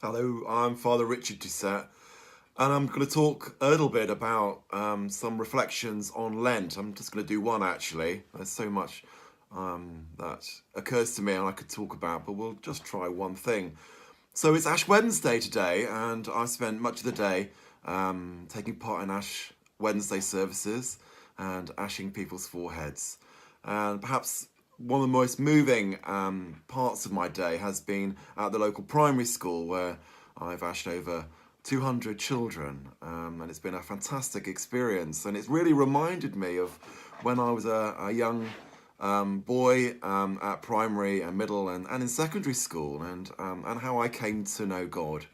Hello, I'm Father Richard Tuset, and I'm going to talk a little bit about some reflections on Lent. I'm just going to do one actually. There's so much that occurs to me and I could talk about, but we'll just try one thing. So it's Ash Wednesday today, and I spent much of the day taking part in Ash Wednesday services and ashing people's foreheads. And perhaps one of the most moving parts of my day has been at the local primary school where I've ashed over 200 children, and it's been a fantastic experience. And it's really reminded me of when I was a young boy at primary and middle and in secondary school, and how I came to know God,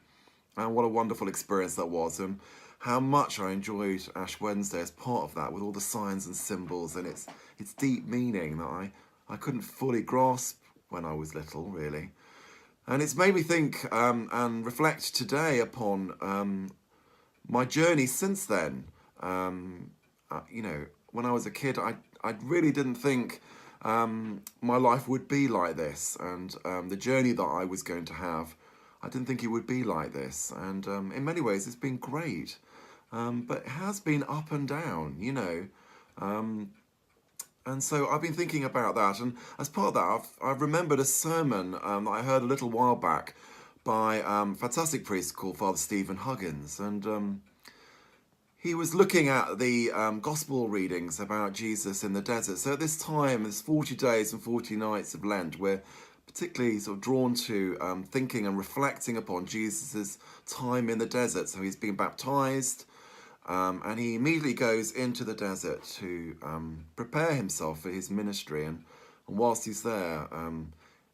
and what a wonderful experience that was, and how much I enjoyed Ash Wednesday as part of that, with all the signs and symbols and its deep meaning that I couldn't fully grasp when I was little, really. And it's made me think and reflect today upon my journey since then. When I was a kid, I really didn't think my life would be like this, and the journey that I was going to have, I didn't think it would be like this. And in many ways, it's been great, but it has been up and down. And so I've been thinking about that, and as part of that, I've remembered a sermon that I heard a little while back by a fantastic priest called Father Stephen Huggins, and he was looking at the gospel readings about Jesus in the desert. So at this time, there's 40 days and 40 nights of Lent, we're particularly sort of drawn to thinking and reflecting upon Jesus' time in the desert. So he's been baptized, and he immediately goes into the desert to prepare himself for his ministry. And whilst he's there,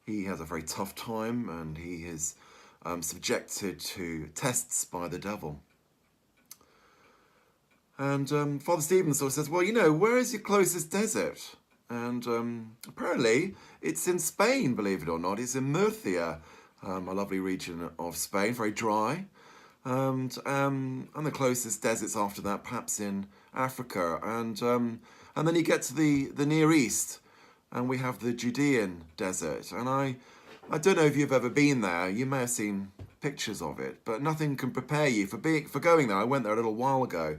he has a very tough time, and he is subjected to tests by the devil. And Father Stephen sort of says, well, where is your closest desert? And apparently it's in Spain, believe it or not. It's in Murcia, a lovely region of Spain, very dry. And the closest deserts after that, perhaps in Africa. And then you get to the Near East, and we have the Judean Desert. And I don't know if you've ever been there. You may have seen pictures of it, but nothing can prepare you for going there. I went there a little while ago,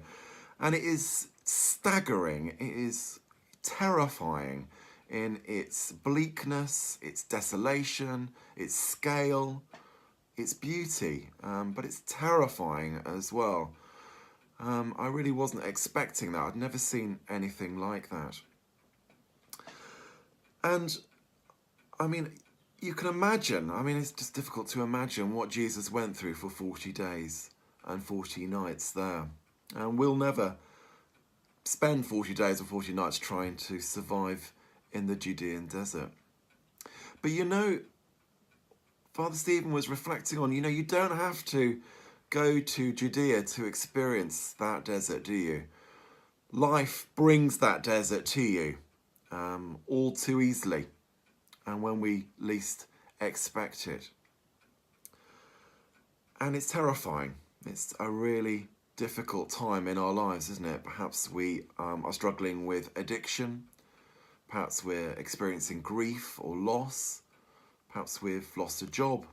and it is staggering. It is terrifying in its bleakness, its desolation, its scale, its beauty, but it's terrifying as well. I really wasn't expecting that. I'd never seen anything like that. And I mean, you can imagine, it's just difficult to imagine what Jesus went through for 40 days and 40 nights there. And we'll never spend 40 days or 40 nights trying to survive in the Judean Desert. But Father Stephen was reflecting on, you don't have to go to Judea to experience that desert, do you? Life brings that desert to you all too easily, and when we least expect it. And it's terrifying. It's a really difficult time in our lives, isn't it? Perhaps we are struggling with addiction. Perhaps we're experiencing grief or loss. Perhaps we've lost a job.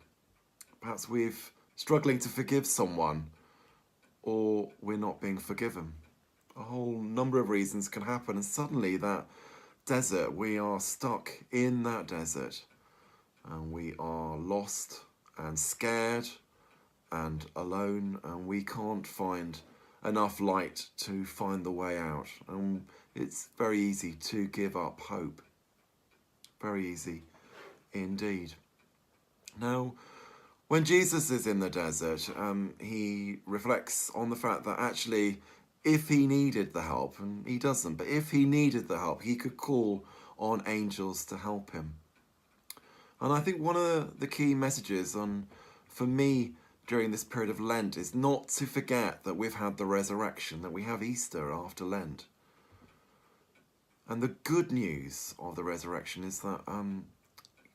Perhaps we're struggling to forgive someone, or we're not being forgiven. A whole number of reasons can happen, and suddenly that desert, we are stuck in that desert, and we are lost and scared and alone, and we can't find enough light to find the way out. And it's very easy to give up hope. Very easy indeed. Now, when Jesus is in the desert, he reflects on the fact that actually, if he needed the help, and he doesn't, but if he needed the help, he could call on angels to help him. And I think one of the key messages for me during this period of Lent is not to forget that we've had the resurrection, that we have Easter after Lent. And the good news of the resurrection is that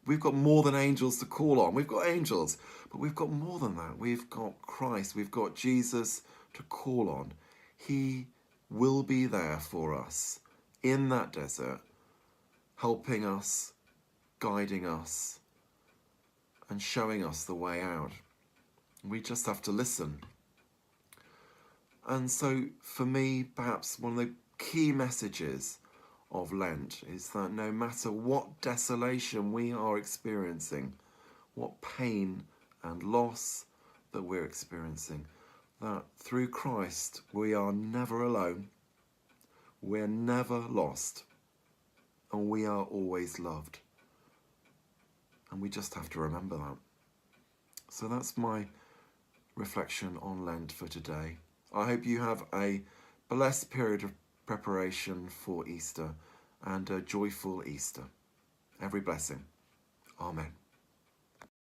we've got more than angels to call on. We've got angels, but we've got more than that. We've got Christ. We've got Jesus to call on. He will be there for us in that desert, helping us, guiding us, and showing us the way out. We just have to listen. And so for me, perhaps one of the key messages of Lent is that no matter what desolation we are experiencing, what pain and loss that we're experiencing, that through Christ we are never alone, we're never lost, and we are always loved. And we just have to remember that. So that's my reflection on Lent for today. I hope you have a blessed period of preparation for Easter and a joyful Easter. Every blessing. Amen.